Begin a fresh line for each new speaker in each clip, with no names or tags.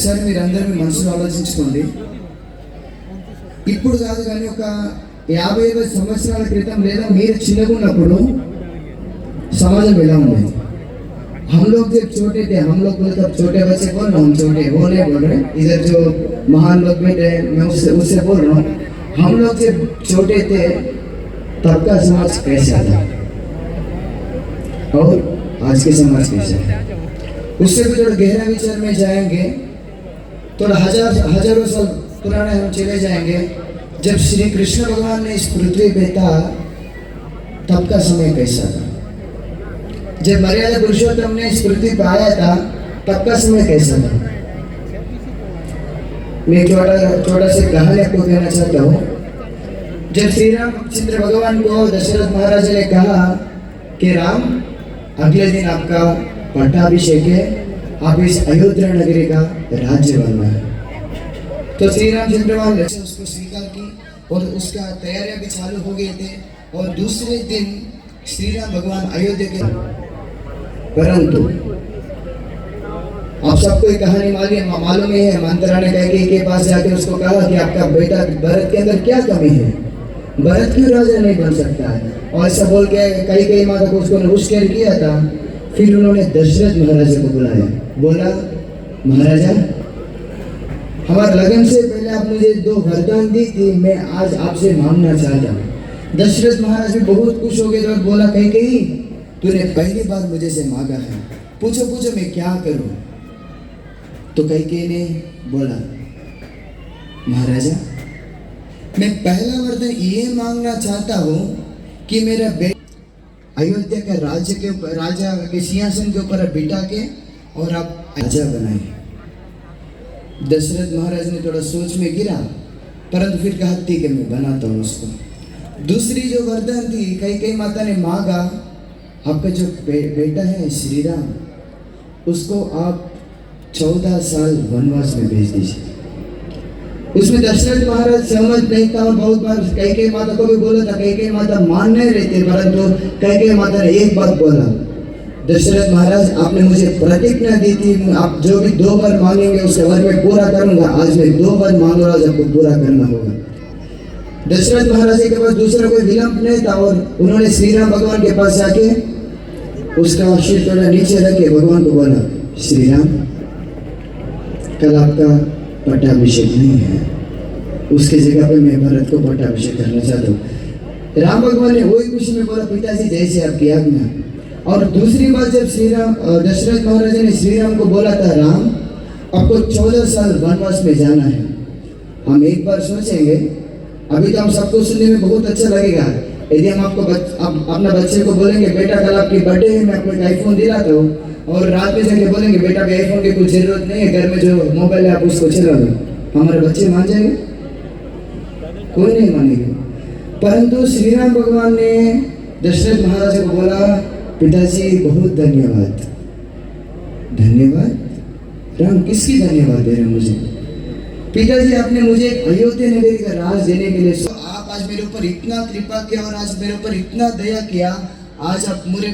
ఒకసారి మీరు అందరూ మీ మనసులో ఆలోచించుకోండి. ఇప్పుడు కాదు కానీ ఒక 50 సంవత్సరాల క్రితం లేదా మీరు చిన్నగా ఉన్నప్పుడు समाज मिला हुआ है। हम लोग जब छोटे थे, हम लोग को तब छोटे बच्चे बोल रहा हूँ, छोटे वो नहीं बोल रहे, इधर जो महान लोग बैठे मैं उससे बोल रहा हूँ। हम लोग जब छोटे थे तब का समाज कैसा था और आज के समाज कैसा है, उससे भी थोड़ा गहरा विचार में जाएंगे। थोड़ा हजारों साल पुराने हम चले जाएंगे। जब श्री कृष्ण भगवान ने इस पृथ्वी पे था तब का समय कैसा था। जब मर्यादा पुरुषोत्तम ने इस पृथ्वी पर आया था तब का समय कैसा था। मैं छोटा से कहानी आपको कहना चाहता हूँ। जब श्री रामचंद्र भगवान को दशरथ महाराज ने कहा कि राम अगले दिन आपका पट्टाभिषेक है, आप इस अयोध्या नगरी का राज्य बनना है, तो श्री रामचंद्र भगवान ने उसको स्वीकार की और उसका तैयारियां भी चालू हो गए थे। और दूसरे दिन श्री राम भगवान अयोध्या के, परंतु आप सबको एक कहानी मालूम ही है। मंत्रा ने कैकेयी के पास जाके उसको कहा कि आपका बेटा भरत के अंदर क्या कमी है, भरत क्यों राजा नहीं बन सकता है, और ऐसा बोल के कैकेयी माता को उसको नमस्कार किया था। फिर उन्होंने दशरथ महाराजा को बुलाया, बोला महाराजा हमारे लगन से पहले आप मुझे 2 वरदान दी थी, मैं आज आपसे मांगना चाहता हूँ। दशरथ महाराज भी बहुत खुश हो गए और बोला कैकेयी तूने पहली बार मुझे से मांगा है, पूछो पूछो मैं क्या करूं। तो कैकेयी ने बोला महाराजा मैं पहला वरदान ये मांगना चाहता हूं कि मेरा बेटा अयोध्या के राज्य के ऊपर, राजा के सिंहासन के ऊपर बिठा के और आप राजा बनाए। दशरथ महाराज ने थोड़ा सोच में गिरा, परंतु फिर कहा ठीक है मैं बनाता हूँ उसको। दूसरी जो वरदान थी कैकेयी माता ने मांगा, आपका जो बेटा है श्री राम उसको आप 14 साल वनवास में भेज दीजिए। उसमें दशरथ महाराज सहमत नहीं था और बहुत बार कैकेयी माता को भी बोला था, कैकेयी माता मान नहीं रही थी, परंतु कैकेयी माता ने एक बात बोला, दशरथ महाराज आपने मुझे प्रतिज्ञा दी थी आप जो भी 2 बार मांगेंगे उसके वर में पूरा करूंगा, आज मैं 2 बार मांग रहा हूँ, आपको पूरा करना होगा। दशरथ महाराज के पास दूसरा कोई विलंब नहीं था और उन्होंने श्री राम भगवान के पास जाके उसका शीर थोड़ा नीचे रखे भगवान को बोला श्री राम कल आपका पट्टाभिषेक नहीं है, उसके जगह पे मैं भरत को पट्टाभिषेक करना चाहता हूँ। राम भगवान ने वही खुशी में बोला पिताजी जैसे आपकी आज्ञा। और दूसरी बात जब दशरथ महाराज ने श्री राम को बोला था राम आपको 14 साल वनवास में जाना है। हम एक बार सोचेंगे, अभी तो हम सबको सुनने में बहुत अच्छा लगेगा, यदि हम आपको अपना बच्चे को बोलेंगे बेटा कल आपकी बर्थडे है मैं आपको एक आईफोन दिलाता हूँ, और रात में जाके बोलेंगे बेटा के आईफोन की कुछ जरूरत नहीं है, घर में जो मोबाइल है आप उसको चला लो, हमारे बच्चे मान जाएंगे? कोई नहीं मानेगा। परंतु श्री राम भगवान ने दशरथ महाराज को बोला पिताजी बहुत धन्यवाद। धन्यवाद राम किसकी धन्यवाद दे रहे मुझे? पिताजी आपने मुझे अयोध्या नगरी का राज देने के लिए आप आज मेरे ऊपर इतना कृपा किया और आज मेरे ऊपर इतना दया किया, आज आप मुझे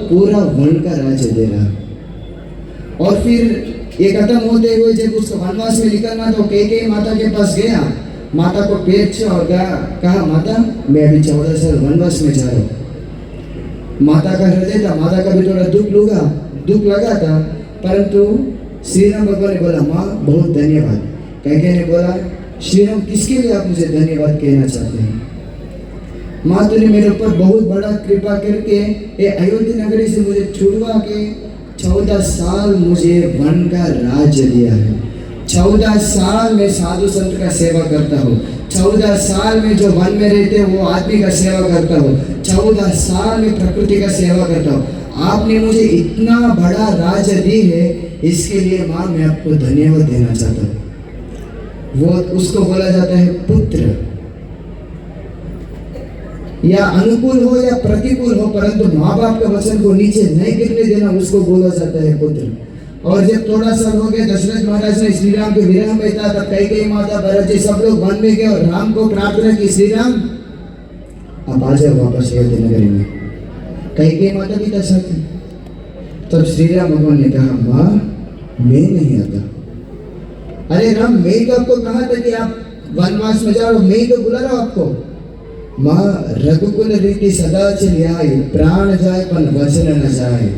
पूरा वन का राज्य दे रहा। और फिर ये खत्म होते हुए जब उसको वनवास में निकलना तो कैकेयी माता के पास गया, माता को पेट छुआ और कहा माता मैं अभी 14 साल वनवास में जा रहा हूँ। माता का हृदय था, माता का भी थोड़ा दुख लगा था, परंतु श्री राम भगवान ने बोला माँ बहुत धन्यवाद। कैकेयी ने बोला श्री राम किसके लिए आप मुझे धन्यवाद कहना चाहते हैं? माँ तूने मेरे ऊपर बहुत बड़ा कृपा करके ये अयोध्या नगरी से मुझे छुड़वा के 14 साल मुझे वन का राज्य दिया है। 14 साल में साधु संत का सेवा करता हूँ, 14 साल में जो वन में रहते हैं वो आदमी का सेवा करता हूँ, 14 साल में प्रकृति का सेवा करता हूँ। आपने मुझे इतना बड़ा राज्य दी है, इसके लिए माँ मैं आपको धन्यवाद देना चाहता हूँ। वो उसको बोला जाता है पुत्र। या अनुकूल हो या प्रतिकूल हो, परंतु माँ बाप के वचन को नीचे नहीं गिरने देना उसको बोला जाता है पुत्र। और जब थोड़ा साल हो गया दशरथ महाराज ने श्री राम के विरह में था, तब कैकेयी माता भरत जी सब लोग वन में गए और राम को प्रार्थना की श्री राम आप आ जाओ वापस अयोध्या नगरी में। कैकेयी माता भी था सत्य। तब श्री राम भगवान ने कहा माँ मैं नहीं आता, अरे राम, मैं तो आपको कहा था कि आप वनवास में जाओ, मैं तो बुला रहा हूं आपको। माँ रघुकुल रीति सदा चली आई, प्राण जाए पर वचन न जाए।